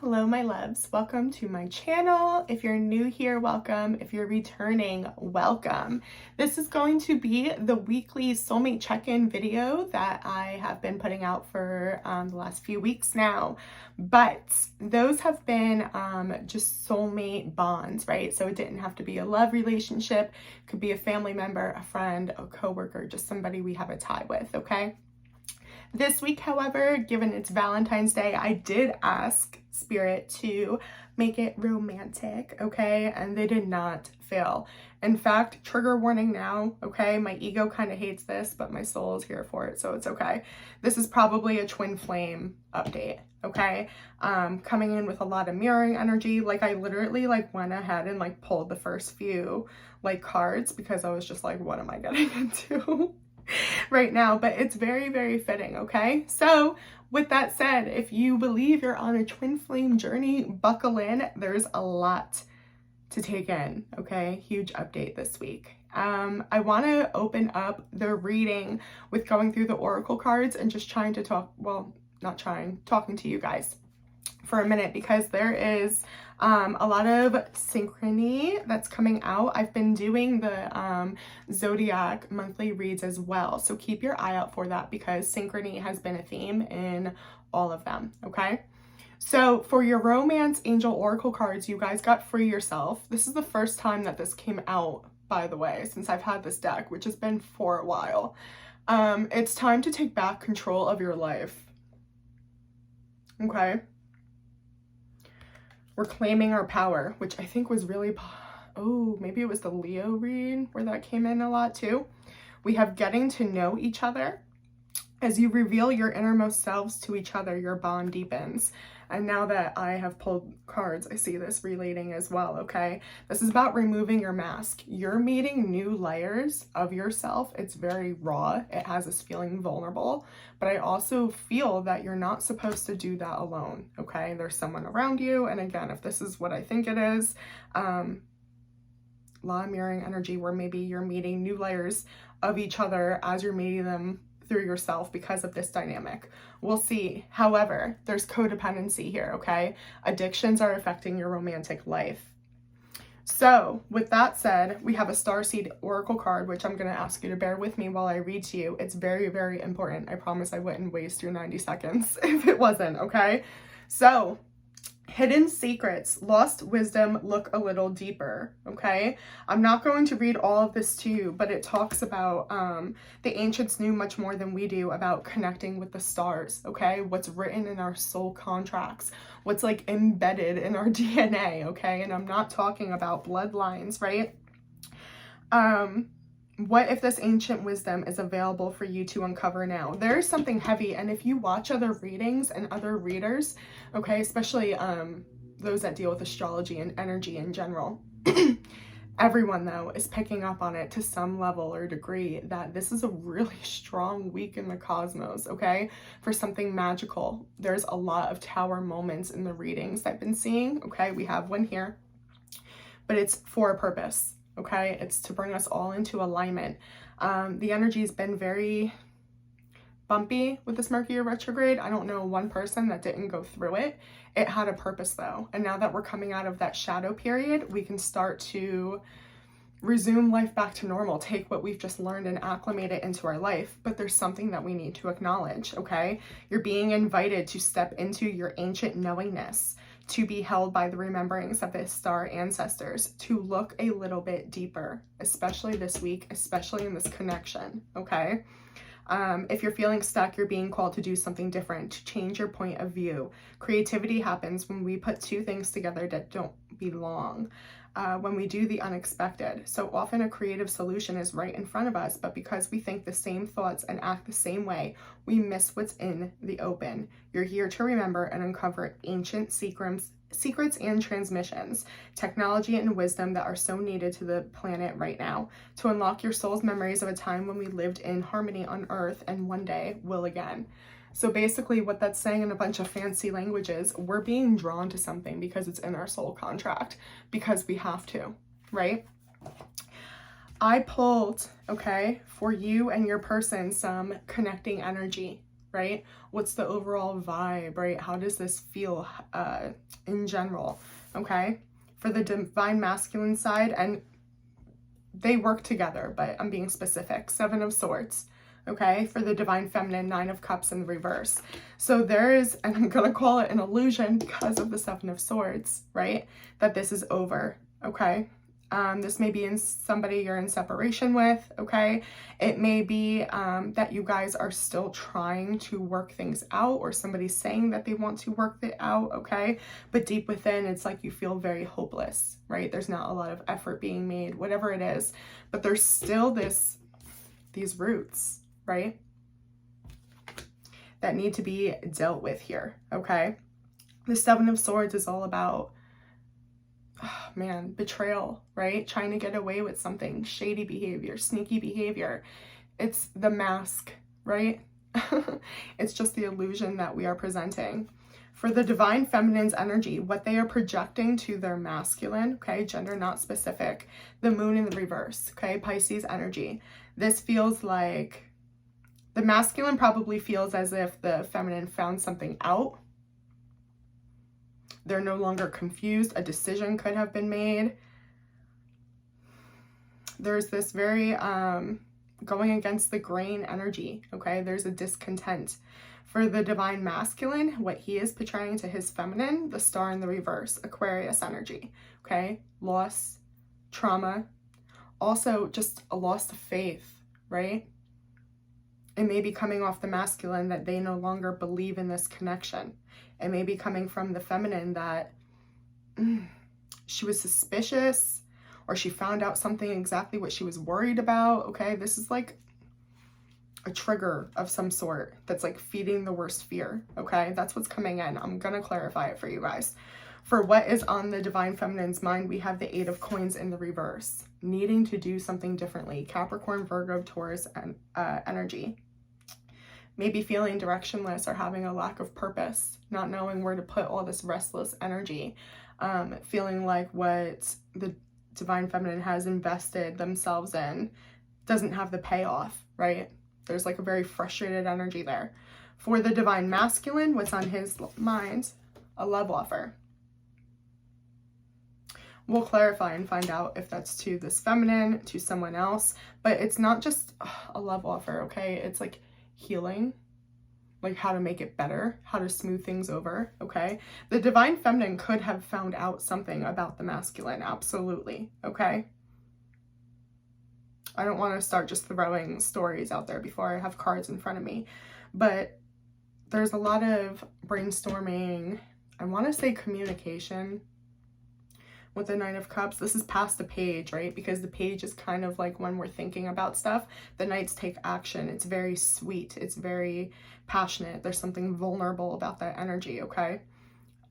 Hello, my loves. Welcome to my channel. If you're new here, welcome. If you're returning, welcome. This is going to be the weekly soulmate check-in video that I have been putting out for the last few weeks now. But those have been just soulmate bonds, right? So it didn't have to be a love relationship. It could be a family member, a friend, a coworker, just somebody we have a tie with, okay? This week, however, given it's Valentine's Day, I did ask Spirit to make it romantic, okay? And they did not fail. In fact, trigger warning now, okay? My ego kind of hates this, but my soul is here for it, so it's okay. This is probably a twin flame update, okay? Coming in with a lot of mirroring energy. Like, I literally went ahead and pulled the first few cards because I was just like, what am I getting into? right now, but it's very, very fitting, okay? So with that said, if you believe you're on a twin flame journey, buckle in. There's a lot to take in, okay? Huge update this week. I want to open up the reading with going through the oracle cards and just trying to talk, well, not trying, talking to you guys for a minute, because there is a lot of synchrony that's coming out. I've been doing the zodiac monthly reads as well, so keep your eye out for that because synchrony has been a theme in all of them, okay? So for your romance angel oracle cards, you guys got Free Yourself. This is the first time that this came out, by the way, since I've had this deck, which has been for a while. It's time to take back control of your life, okay? We're claiming our power, which I think was really, oh, maybe it was the Leo read where that came in a lot too. We have getting to know each other. As you reveal your innermost selves to each other, your bond deepens. And now that I have pulled cards, I see this relating as well, okay? This is about removing your mask. You're meeting new layers of yourself. It's very raw. It has us feeling vulnerable. But I also feel that you're not supposed to do that alone, okay? There's someone around you. And again, if this is what I think it is, law of mirroring energy, where maybe you're meeting new layers of each other as you're meeting them through yourself because of this dynamic. We'll see. However, there's codependency here, okay? Addictions are affecting your romantic life. So with that said, we have a Starseed Oracle card, which I'm going to ask you to bear with me while I read to you. It's very, very important. I promise I wouldn't waste your 90 seconds if it wasn't, okay? So, hidden secrets, lost wisdom, look a little deeper, okay? I'm not going to read all of this to you, but it talks about the ancients knew much more than we do about connecting with the stars, okay? What's written in our soul contracts, what's embedded in our DNA, okay? And I'm not talking about bloodlines, right? What if this ancient wisdom is available for you to uncover now? There is something heavy, and if you watch other readings and other readers, okay, especially those that deal with astrology and energy in general, everyone though is picking up on it to some level or degree that this is a really strong week in the cosmos, okay, for something magical. There's a lot of tower moments in the readings I've been seeing, okay? We have one here, but it's for a purpose. Okay, it's to bring us all into alignment. The energy has been very bumpy with this Mercury retrograde. I don't know one person that didn't go through it. It had a purpose though. And now that we're coming out of that shadow period, we can start to resume life back to normal, take what we've just learned and acclimate it into our life. But there's something that we need to acknowledge, okay? You're being invited to step into your ancient knowingness, to be held by the rememberings of the star ancestors, to look a little bit deeper, especially this week, especially in this connection, okay? If you're feeling stuck, you're being called to do something different, to change your point of view. Creativity happens when we put two things together that don't belong. When we do the unexpected. So often a creative solution is right in front of us, but because we think the same thoughts and act the same way, we miss what's in the open. You're here to remember and uncover ancient secrets and transmissions, technology and wisdom that are so needed to the planet right now, to unlock your soul's memories of a time when we lived in harmony on Earth and one day will again. So basically what that's saying in a bunch of fancy languages, we're being drawn to something because it's in our soul contract, because we have to, right? I pulled, okay, for you and your person, some connecting energy, right? What's the overall vibe, right? How does this feel in general, okay? For the divine masculine side, and they work together, but I'm being specific. 7 of Swords, okay? For the divine feminine, 9 of Cups in the reverse. So there is, and I'm going to call it an illusion because of the 7 of Swords, right? That this is over, okay? This may be in somebody you're in separation with, okay? It may be that you guys are still trying to work things out, or somebody's saying that they want to work it out, okay? But deep within, it's like you feel very hopeless, right? There's not a lot of effort being made, whatever it is. But there's still these roots, right? That need to be dealt with here, okay? The 7 of Swords is all about, oh man, betrayal, right? Trying to get away with something, shady behavior, sneaky behavior. It's the mask, right? It's just the illusion that we are presenting. For the divine feminine's energy, what they are projecting to their masculine, okay, gender not specific, the moon in the reverse, okay, Pisces energy. This feels like the masculine probably feels as if the feminine found something out. They're no longer confused. A decision could have been made. There's this very going against the grain energy, okay? There's a discontent. For the divine masculine, what he is portraying to his feminine, the star in the reverse, Aquarius energy, okay? Loss, trauma, also just a loss of faith, right? It may be coming off the masculine that they no longer believe in this connection. It may be coming from the feminine that she was suspicious, or she found out something exactly what she was worried about, okay? This is like a trigger of some sort that's like feeding the worst fear, okay? That's what's coming in. I'm gonna clarify it for you guys. For what is on the divine feminine's mind, we have the 8 of Coins in the reverse, needing to do something differently. Capricorn, Virgo, Taurus, and energy. Maybe feeling directionless or having a lack of purpose, not knowing where to put all this restless energy, feeling like what the divine feminine has invested themselves in doesn't have the payoff, right? There's like a very frustrated energy there. For the divine masculine, what's on his mind? A love offer. We'll clarify and find out if that's to this feminine, to someone else, but it's not just a love offer, okay? It's like healing, like how to make it better, how to smooth things over, okay? The divine feminine could have found out something about the masculine, absolutely, okay? I don't want to start just throwing stories out there before I have cards in front of me, but there's a lot of brainstorming, I want to say communication with the 9 of Cups. This is past the page, right? Because the page is kind of like when we're thinking about stuff. The Knights take action. It's very sweet. It's very passionate. There's something vulnerable about that energy, okay?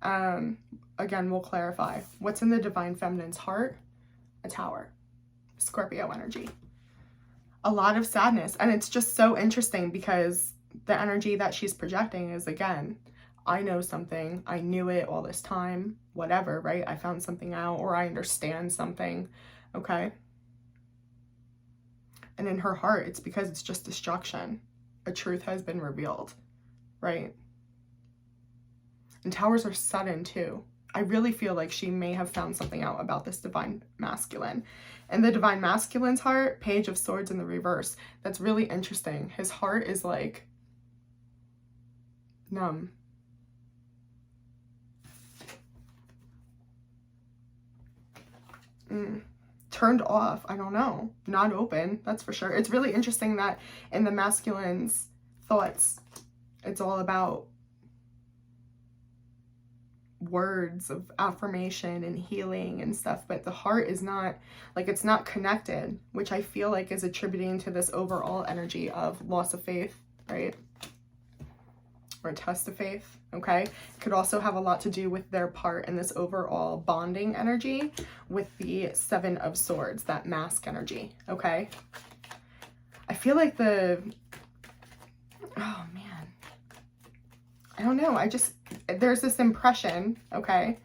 Again, we'll clarify. What's in the divine feminine's heart? A Tower. Scorpio energy. A lot of sadness. And it's just so interesting because the energy that she's projecting is, again, I know something, I knew it all this time, whatever, right? I found something out, or I understand something, okay? And in her heart, it's because it's just destruction. A truth has been revealed, right? And Towers are sudden too. I really feel like she may have found something out about this divine masculine. And the divine masculine's heart, Page of Swords in the reverse. That's really interesting. His heart is like numb. Turned off, I don't know, not open, that's for sure. It's really interesting that in the masculine's thoughts, it's all about words of affirmation and healing and stuff, but the heart is not, like, it's not connected, which I feel like is attributing to this overall energy of loss of faith, right? Or a test of faith, okay? It could also have a lot to do with their part in this overall bonding energy with the 7 of Swords, that mask energy, okay? I feel like oh man, I don't know, there's this impression, okay,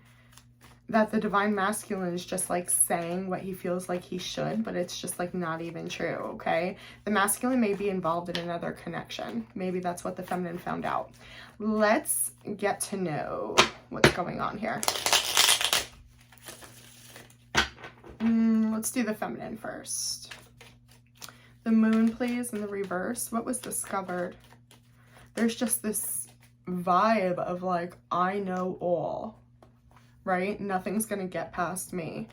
that the divine masculine is just like saying what he feels like he should, but it's just like not even true, okay? The masculine may be involved in another connection. Maybe that's what the feminine found out. Let's get to know what's going on here. Let's do the feminine first. The moon, please, in the reverse. What was discovered? There's just this vibe of like, I know all, right? Nothing's gonna get past me.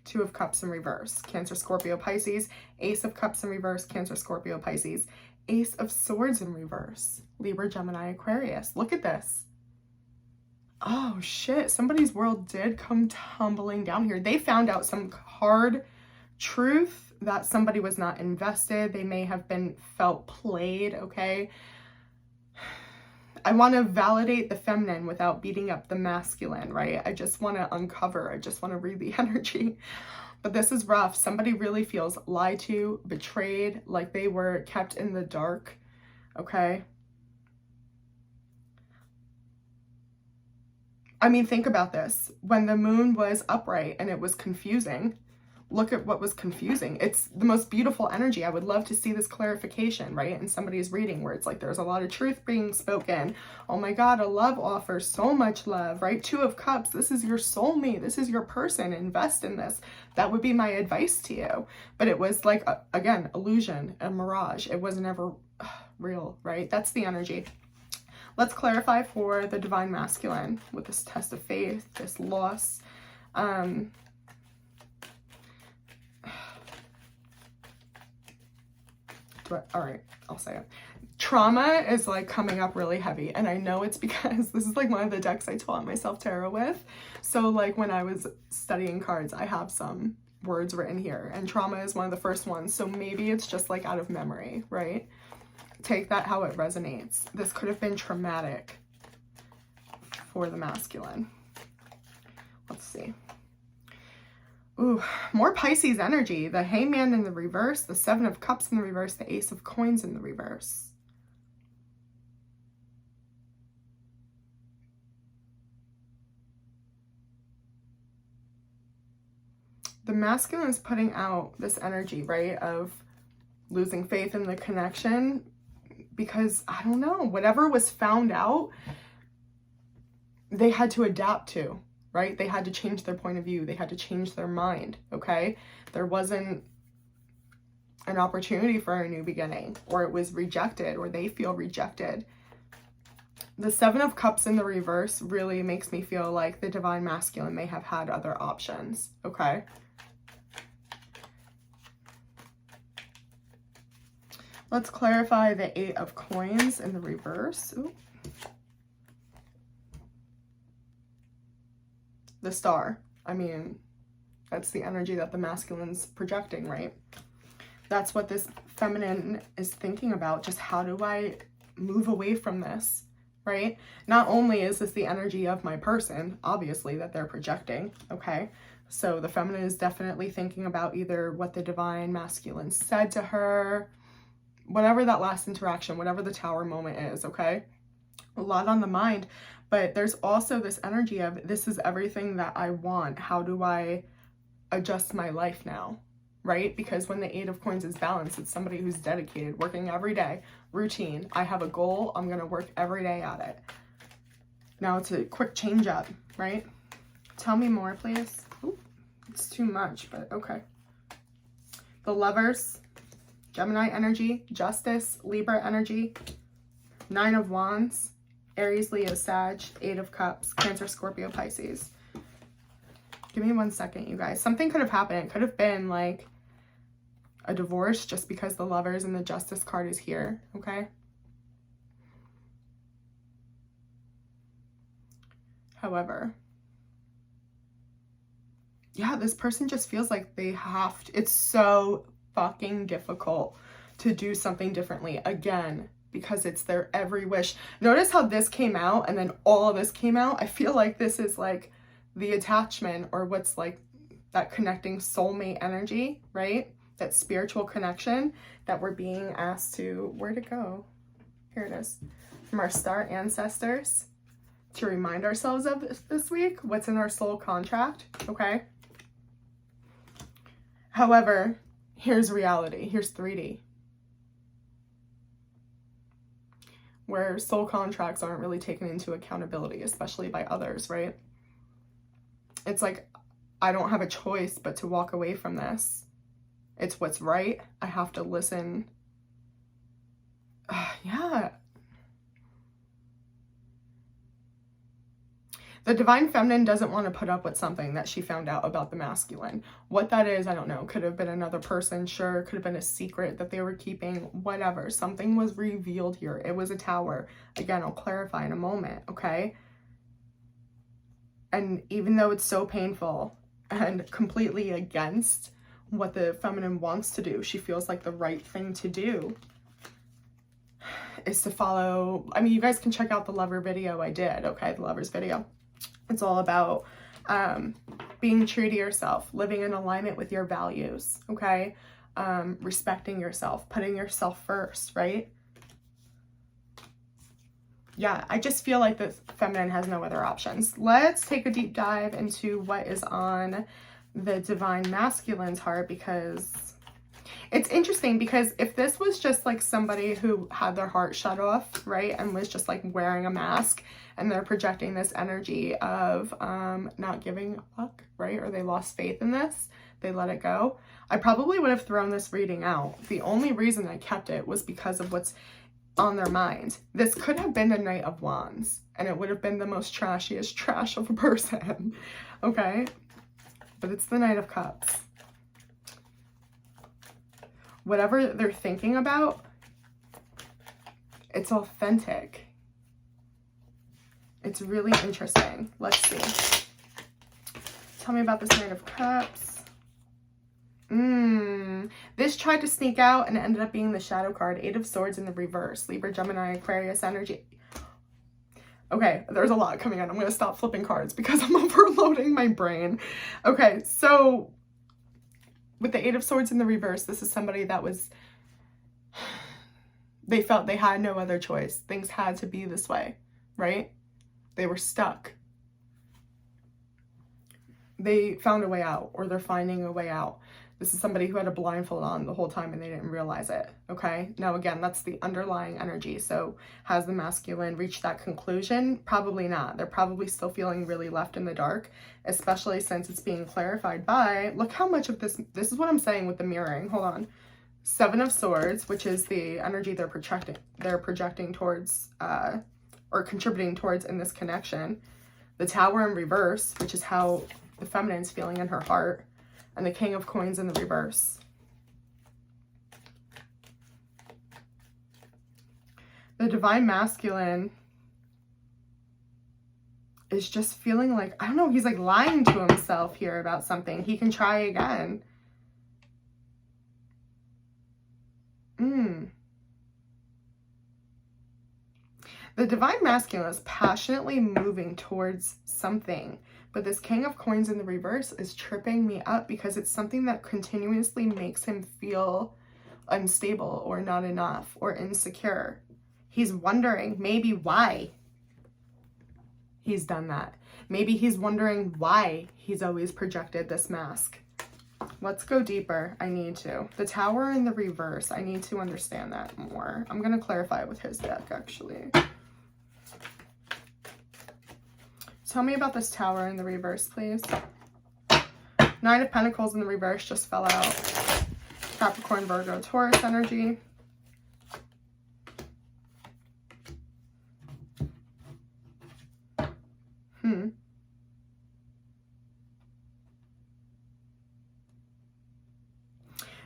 Two of Cups in reverse. Cancer, Scorpio, Pisces. Ace of Cups in reverse. Cancer, Scorpio, Pisces. Ace of Swords in reverse. Libra, Gemini, Aquarius. Look at this. Oh shit, somebody's world did come tumbling down here. They found out some hard truth that somebody was not invested. They may have been felt played, okay? I want to validate the feminine without beating up the masculine, right? I just want to uncover. I just want to read the energy. But this is rough. Somebody really feels lied to, betrayed, like they were kept in the dark, okay? I mean, think about this. When the moon was upright and it was confusing, look at what was confusing. It's the most beautiful energy. I would love to see this clarification, right? In somebody's reading where it's like there's a lot of truth being spoken. Oh my God, a love offer, so much love, right? Two of Cups, this is your soulmate. This is your person. Invest in this. That would be my advice to you. But it was like, again, illusion, a mirage. It was never real, right? That's the energy. Let's clarify for the divine masculine with this test of faith, this loss. All right, I'll say it. Trauma is like coming up really heavy, and I know it's because this is like one of the decks I taught myself tarot with. So like when I was studying cards, I have some words written here, and trauma is one of the first ones. So maybe it's just like out of memory, right? Take that how it resonates. This could have been traumatic for the masculine. Let's see. Ooh, more Pisces energy. The Hangman in the reverse, the Seven of Cups in the reverse, the Ace of Coins in the reverse. The masculine is putting out this energy, right, of losing faith in the connection because, I don't know, whatever was found out, they had to adapt to. Right? They had to change their point of view. They had to change their mind, okay? There wasn't an opportunity for a new beginning, or it was rejected, or they feel rejected. The Seven of Cups in the reverse really makes me feel like the divine masculine may have had other options, okay? Let's clarify the Eight of Coins in the reverse. Ooh. The Star. I mean, that's the energy that the masculine's projecting, right? That's what this feminine is thinking about. Just how do I move away from this, right? Not only is this the energy of my person, obviously, that they're projecting, okay? So the feminine is definitely thinking about either what the divine masculine said to her, whatever that last interaction, whatever the Tower moment is, okay? A lot on the mind. But there's also this energy of, this is everything that I want. How do I adjust my life now, right? Because when the Eight of Coins is balanced, it's somebody who's dedicated, working every day, routine. I have a goal. I'm going to work every day at it. Now it's a quick change up, right? Tell me more, please. Ooh, it's too much, but okay. The Lovers, Gemini energy, Justice, Libra energy, Nine of Wands, Aries, Leo, Sag, Eight of Cups, Cancer, Scorpio, Pisces. Give me 1 second, you guys. Something could have happened. It could have been like a divorce just because the Lovers and the Justice card is here, okay? However, yeah, this person just feels like they have to. It's so fucking difficult to do something differently. Again, because it's their every wish. Notice how this came out and then all of this came out. I feel like this is like the attachment, or what's like that connecting soulmate energy, right? That spiritual connection that we're being asked to, where to go? Here it is. From our star ancestors to remind ourselves of this week, what's in our soul contract, okay? However, here's reality. Here's 3D. Where soul contracts aren't really taken into accountability, especially by others, right? It's like, I don't have a choice but to walk away from this. It's what's right. I have to listen. Yeah. The divine feminine doesn't want to put up with something that she found out about the masculine. What that is, I don't know. Could have been another person, sure. Could have been a secret that they were keeping, whatever. Something was revealed here. It was a tower. Again, I'll clarify in a moment, okay? And even though it's so painful and completely against what the feminine wants to do, she feels like the right thing to do is to follow. I mean, you guys can check out the lover video I did, okay? The lovers video. It's all about being true to yourself, living in alignment with your values, okay? Respecting yourself, putting yourself first, right? Yeah, I just feel like the feminine has no other options. Let's take a deep dive into what is on the divine masculine's heart, because it's interesting, because if this was just like somebody who had their heart shut off, right, and was just like wearing a mask, and they're projecting this energy of not giving a fuck, right, or they lost faith in this, they let it go, I probably would have thrown this reading out. The only reason I kept it was because of what's on their mind. This could have been the Knight of Wands, and it would have been the most trashiest trash of a person, okay? But it's the Knight of Cups. Whatever they're thinking about, it's authentic. It's really interesting. Let's see. Tell me about this Knight of Cups. This tried to sneak out and ended up being the shadow card. 8 of Swords in the reverse. Libra, Gemini, Aquarius energy. Okay, there's a lot coming in. I'm going to stop flipping cards because I'm overloading my brain. Okay, so with the 8 of Swords in the reverse, this is somebody that was, they felt they had no other choice. Things had to be this way, right? They were stuck. They found a way out, or they're finding a way out. This is somebody who had a blindfold on the whole time and they didn't realize it, okay? Now, again, that's the underlying energy. So has the masculine reached that conclusion? Probably not. They're probably still feeling really left in the dark, especially since it's being clarified by, look how much of this is what I'm saying with the mirroring. Hold on. 7 of Swords, which is the energy they're projecting towards, or contributing towards in this connection. The Tower in reverse, which is how the feminine's feeling in her heart. And the King of Coins in the reverse. The divine masculine is just feeling like, I don't know, he's like lying to himself here about something. He can try again. The divine masculine is passionately moving towards something. But this King of Coins in the reverse is tripping me up because it's something that continuously makes him feel unstable or not enough or insecure. He's wondering maybe why he's done that. Maybe he's wondering why he's always projected this mask. Let's go deeper. I need to. The Tower in the reverse. I need to understand that more. I'm going to clarify with his deck, actually. Tell me about this Tower in the reverse, please. 9 of Pentacles in the reverse just fell out. Capricorn, Virgo, Taurus energy.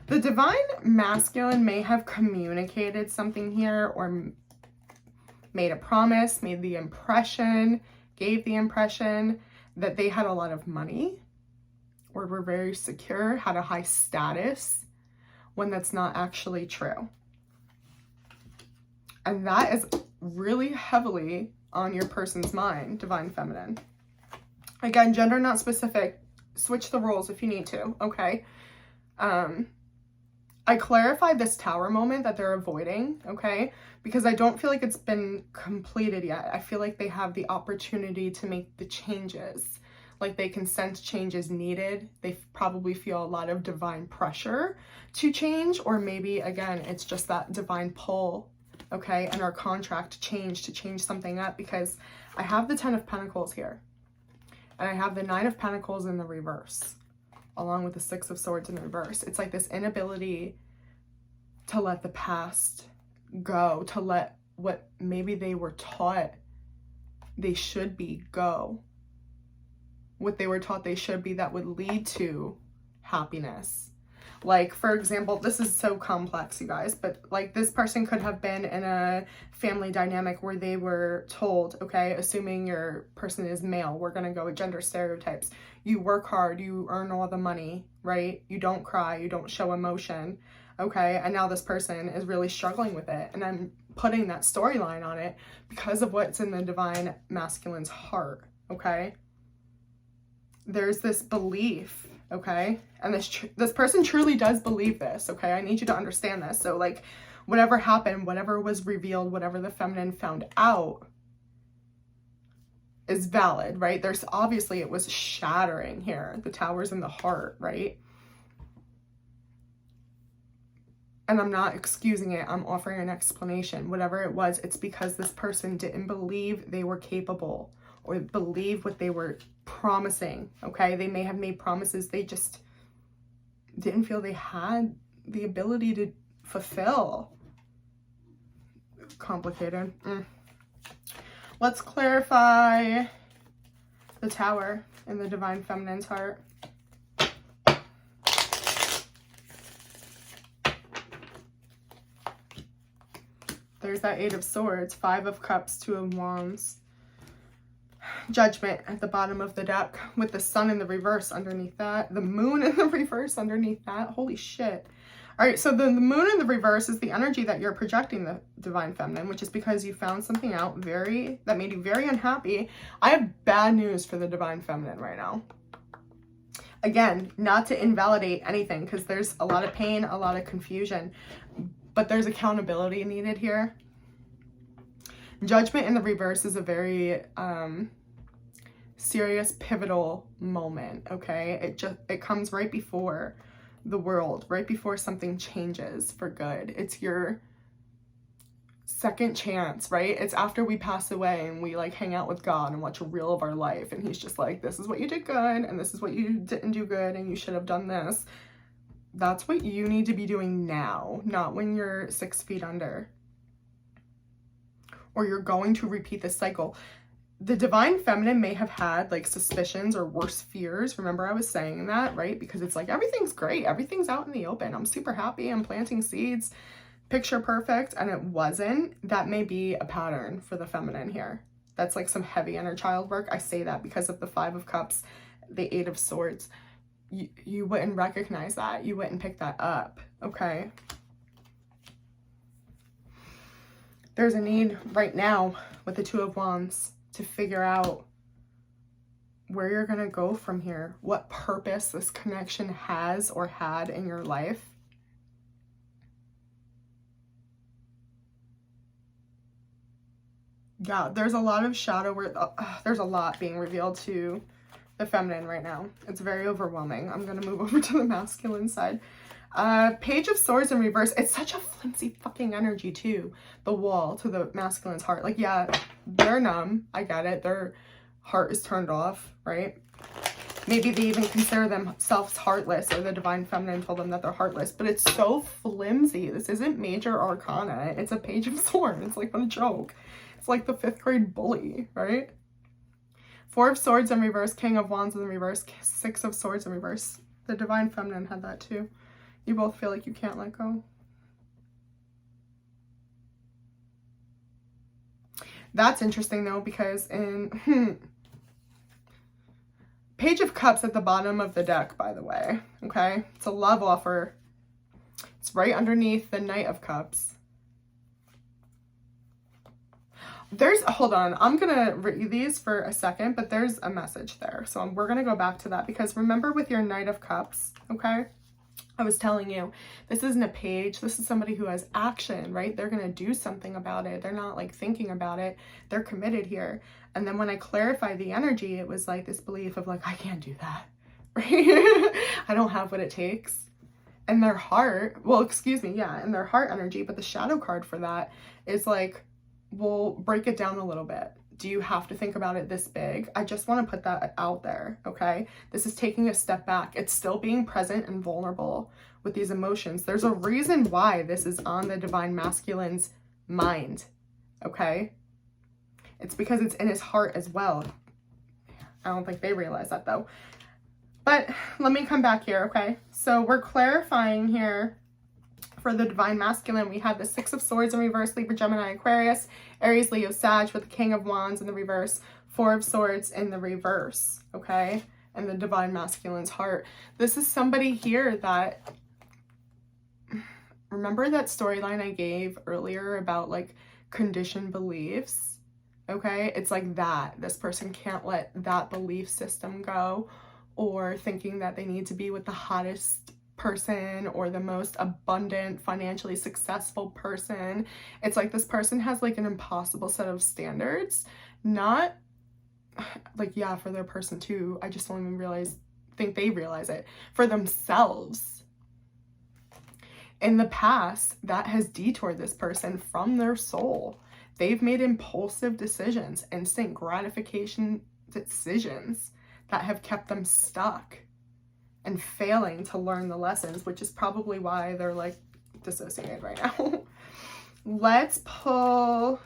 The divine masculine may have communicated something here, or made a promise, made the impression, gave the impression that they had a lot of money or were very secure, had a high status, when that's not actually true. And that is really heavily on your person's mind, divine feminine. Again, gender not specific. Switch the roles if you need to, okay? I clarified this Tower moment that they're avoiding, okay? Because I don't feel like it's been completed yet. I feel like they have the opportunity to make the changes. Like they can sense changes needed. They probably feel a lot of divine pressure to change, or maybe, again, it's just that divine pull, okay? And our contract to change something up, because I have the 10 of Pentacles here. And I have the 9 of Pentacles in the reverse, along with the 6 of Swords in the reverse. It's like this inability to let the past go, to let what maybe they were taught they should be go. What they were taught they should be that would lead to happiness. Like, for example, this is so complex, you guys, but like this person could have been in a family dynamic where they were told, okay, assuming your person is male, we're going to go with gender stereotypes. You work hard, you earn all the money, right? You don't cry, you don't show emotion, okay? And now this person is really struggling with it. And I'm putting that storyline on it because of what's in the divine masculine's heart, okay? There's this belief, okay? And this person truly does believe this, okay? I need you to understand this. So like whatever happened, whatever was revealed, whatever the feminine found out is valid, right? There's obviously, it was shattering here. The Tower's in the heart, right? And I'm not excusing it. I'm offering an explanation. Whatever it was, it's because this person didn't believe they were capable or believe what they were promising, okay? They may have made promises they just didn't feel they had the ability to fulfill. Complicated. Let's clarify the Tower in the divine feminine's heart. There's that 8 of Swords, 5 of Cups, 2 of Wands. Judgment at the bottom of the deck with the Sun in the reverse underneath that. The Moon in the reverse underneath that. Holy shit. All right, so the Moon in the reverse is the energy that you're projecting the divine feminine, which is because you found something out that made you very unhappy. I have bad news for the divine feminine right now. Again, not to invalidate anything, because there's a lot of pain, a lot of confusion, but there's accountability needed here. Judgment in the reverse is a very serious, pivotal moment, okay? It comes right before the world, right before something changes for good. It's your second chance, right? It's after we pass away and we like hang out with God and watch a reel of our life, and he's just like, this is what you did good and this is what you didn't do good and you should have done this. That's what you need to be doing now, not when you're 6 feet under, or you're going to repeat this cycle. The divine feminine may have had like suspicions or worse fears. Remember I was saying that, right? Because it's like, everything's great. Everything's out in the open. I'm super happy. I'm planting seeds, picture perfect. And it wasn't. That may be a pattern for the feminine here. That's like some heavy inner child work. I say that because of the 5 of Cups, the 8 of Swords. You wouldn't recognize that. You wouldn't pick that up, okay? There's a need right now with the 2 of Wands to figure out where you're going to go from here, what purpose this connection has or had in your life. Yeah, there's a lot of shadow work. There's a lot being revealed to the feminine right now. It's very overwhelming. I'm going to move over to the masculine side. Page of Swords in reverse. It's such a flimsy fucking energy too. The wall to the masculine's heart. Like, yeah, they're numb. I get it. Their heart is turned off, right? Maybe they even consider themselves heartless, or the divine feminine told them that they're heartless, but it's so flimsy. This isn't major arcana. It's a Page of Swords. It's like, what a joke. It's like the 5th grade bully, right? 4 of Swords in reverse, King of Wands in reverse, 6 of Swords in reverse. The divine feminine had that too. You both feel like you can't let go. That's interesting though, because in Page of Cups at the bottom of the deck, by the way, okay? It's a love offer. It's right underneath the Knight of Cups. Hold on, I'm gonna read these for a second, but there's a message there. So we're gonna go back to that, because remember with your Knight of Cups, okay? I was telling you, this isn't a page. This is somebody who has action, right? They're going to do something about it. They're not like thinking about it. They're committed here. And then when I clarified the energy, it was like this belief of like, I can't do that, right? I don't have what it takes. And their heart, well, excuse me, yeah, and their heart energy, but the shadow card for that is like, we'll break it down a little bit. Do you have to think about it this big? I just want to put that out there, okay? This is taking a step back. It's still being present and vulnerable with these emotions. There's a reason why this is on the Divine Masculine's mind, okay? It's because it's in his heart as well. I don't think they realize that though. But let me come back here, okay? So we're clarifying here for the Divine Masculine. We have the Six of Swords in reverse, Libra, Gemini, Aquarius, Aries, Leo, Sag, with the King of Wands in the reverse, Four of Swords in the reverse, okay? And the Divine Masculine's heart. This is somebody here that, remember that storyline I gave earlier about like conditioned beliefs, okay? It's like that. This person can't let that belief system go, or thinking that they need to be with the hottest person or the most abundant, financially successful person. It's like this person has like an impossible set of standards, not like, yeah, for their person too. I just don't even think they realize it for themselves. In the past, that has detoured this person from their soul. They've made impulsive decisions, instant gratification decisions that have kept them stuck and failing to learn the lessons, which is probably why they're like dissociated right now. Let's pull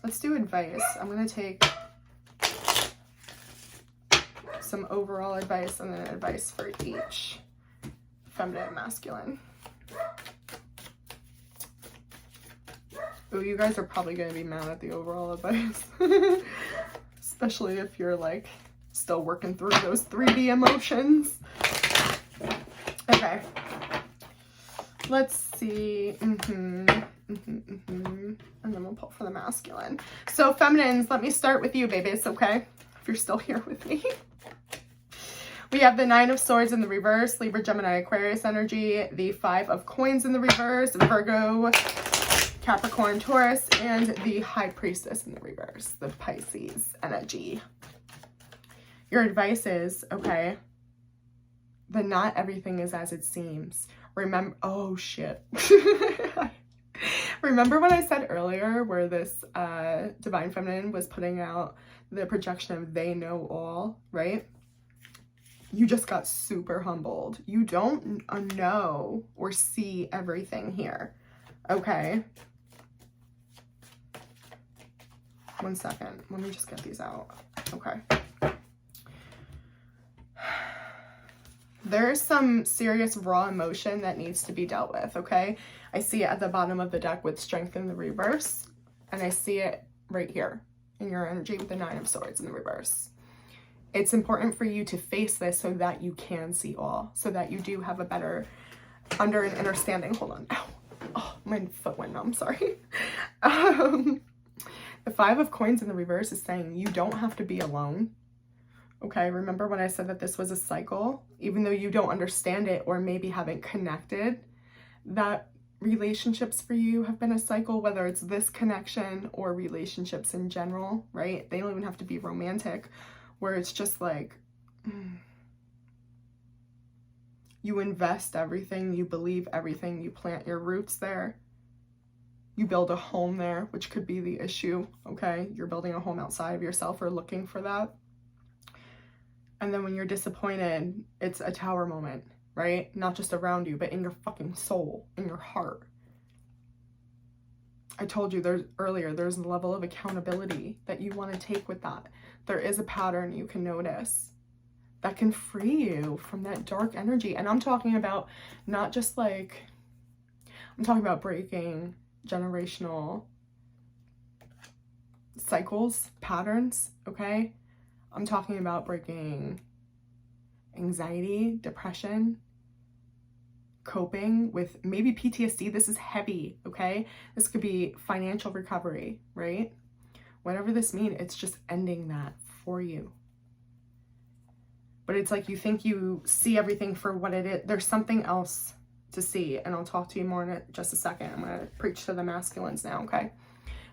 let's do advice. I'm gonna take some overall advice and then advice for each feminine and masculine. Oh, you guys are probably gonna be mad at the overall advice. Especially if you're like still working through those 3D emotions. Okay. Let's see. And then we'll pull for the masculine. So feminines, let me start with you, babies, okay? If you're still here with me. We have the Nine of Swords in the reverse, Libra, Gemini, Aquarius energy, the Five of Coins in the reverse, Virgo, Capricorn, Taurus, and the High Priestess in the reverse, the Pisces energy. Your advice is, okay, that not everything is as it seems. Remember, oh shit. Remember what I said earlier where this Divine Feminine was putting out the projection of they know all, right? You just got super humbled. You don't know or see everything here, okay? One second. Let me just get these out. Okay. There's some serious raw emotion that needs to be dealt with, okay? I see it at the bottom of the deck with Strength in the reverse, and I see it right here in your energy with the Nine of Swords in the reverse. It's important for you to face this so that you can see all, so that you do have a better understanding. Hold on. Ow. Oh, my foot went numb, sorry. The Five of Coins in the reverse is saying you don't have to be alone. Okay, remember when I said that this was a cycle? Even though you don't understand it or maybe haven't connected, that relationships for you have been a cycle, whether it's this connection or relationships in general, right? They don't even have to be romantic, where it's just like, you invest everything, you believe everything, you plant your roots there. You build a home there, which could be the issue, okay? You're building a home outside of yourself or looking for that. And then when you're disappointed, it's a tower moment, right? Not just around you, but in your fucking soul, in your heart. I told you there's a level of accountability that you want to take with that. There is a pattern you can notice that can free you from that dark energy. And I'm talking about not just like, I'm talking about breaking generational cycles, patterns, okay? I'm talking about breaking anxiety, depression, coping with maybe PTSD. This is heavy, okay? This could be financial recovery, right? Whatever this means, it's just ending that for you. but it's like you think you see everything for what it is. There's something else to see, and I'll talk to you more in just a second. I'm going to preach to the masculines now, okay?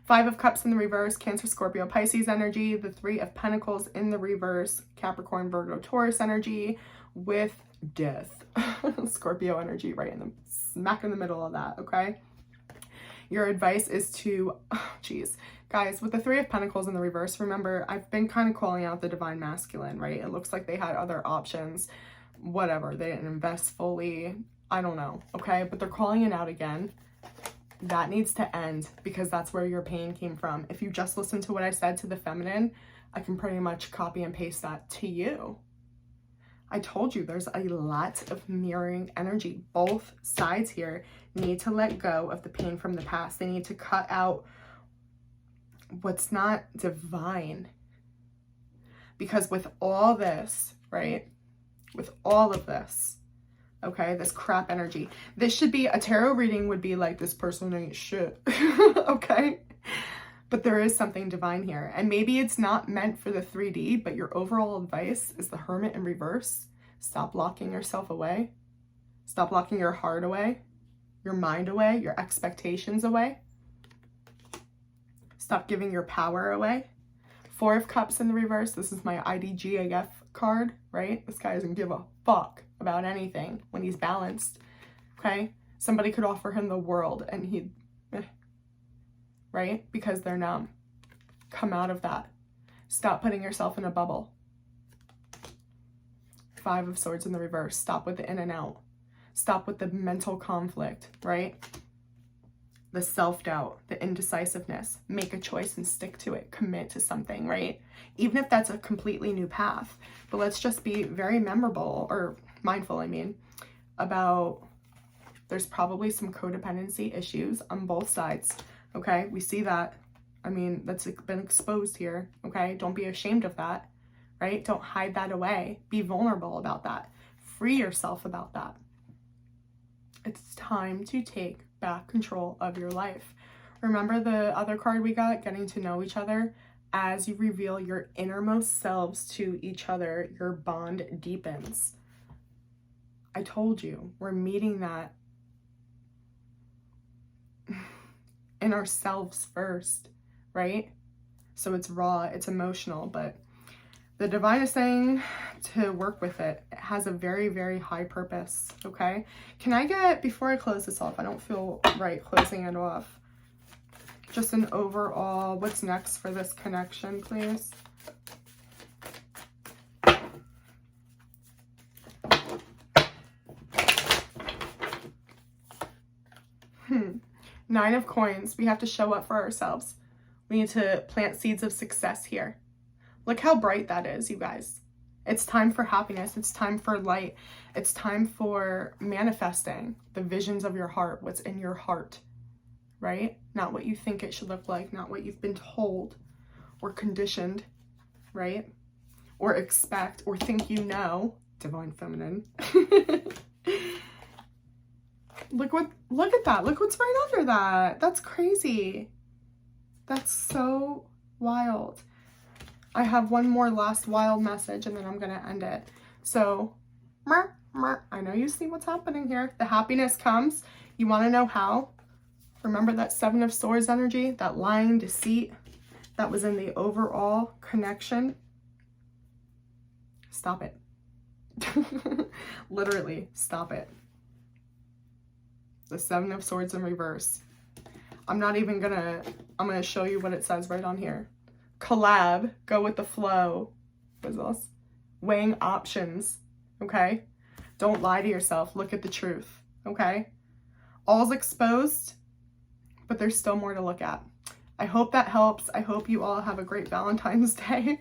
5 of Cups in the reverse, Cancer, Scorpio, Pisces energy. The 3 of Pentacles in the reverse, Capricorn, Virgo, Taurus energy, with death. Scorpio energy right in the smack in the middle of that, okay? Your advice is to, guys, with the 3 of Pentacles in the reverse, remember, I've been kind of calling out the divine masculine, right? It looks like they had other options, whatever. They didn't invest fully. I don't know, okay? But they're calling it out again. That needs to end, because that's where your pain came from. If you just listen to what I said to the feminine, I can pretty much copy and paste that to you. I told you there's a lot of mirroring energy. Both sides here need to let go of the pain from the past. They need to cut out what's not divine. Because with all this, right? With all of this, okay, this crap energy, this should be, a tarot reading would be like, this person ain't shit, okay? But there is something divine here. And maybe it's not meant for the 3D, but your overall advice is the Hermit in reverse. Stop locking yourself away. Stop locking your heart away, your mind away, your expectations away. Stop giving your power away. 4 of Cups in the reverse. This is my IDGAF card, right? This guy doesn't give a fuck about anything when he's balanced, okay? Somebody could offer him the world and he'd, right? Because they're numb. Come out of that. Stop putting yourself in a bubble. 5 of Swords in the reverse. Stop with the in and out. Stop with the mental conflict, right? The self-doubt, the indecisiveness. Make a choice and stick to it. Commit to something, right? Even if that's a completely new path. But let's just be very memorable, or mindful, I mean, about there's probably some codependency issues on both sides, okay? We see that. I mean, that's been exposed here, okay? Don't be ashamed of that, right? Don't hide that away. Be vulnerable about that. Free yourself about that. It's time to take back control of your life. Remember the other card we got, getting to know each other? As you reveal your innermost selves to each other, your bond deepens. I told you, we're meeting that in ourselves first, right? So it's raw, it's emotional, but the divine is saying to work with it. It has a very, very high purpose, okay? Can I get, before I close this off, I don't feel right closing it off, just an overall, what's next for this connection, please? Nine of Coins. We have to show up for ourselves. We need to plant seeds of success here. Look how bright that is, you guys. It's time for happiness. It's time for light. It's time for manifesting the visions of your heart, what's in your heart, right? Not what you think it should look like, not what you've been told or conditioned, right? Or expect or think you know. Divine feminine. Look at that. Look what's right under that. That's crazy. That's so wild. I have one more last wild message and then I'm going to end it. So, I know you see what's happening here. The happiness comes. You want to know how? Remember that 7 of Swords energy, that lying, deceit that was in the overall connection? Stop it. Literally, stop it. The 7 of Swords in reverse. I'm gonna show you what it says right on here. Collab, go with the flow. What is this? Weighing options, okay? Don't lie to yourself. Look at the truth, okay? All's exposed, but there's still more to look at. I hope that helps. I hope you all have a great Valentine's Day.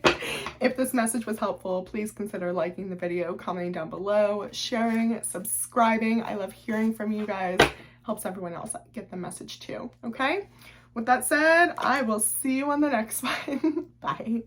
If this message was helpful, please consider liking the video, commenting down below, sharing, subscribing. I love hearing from you guys. Helps everyone else get the message too, okay? With that said, I will see you on the next one. Bye.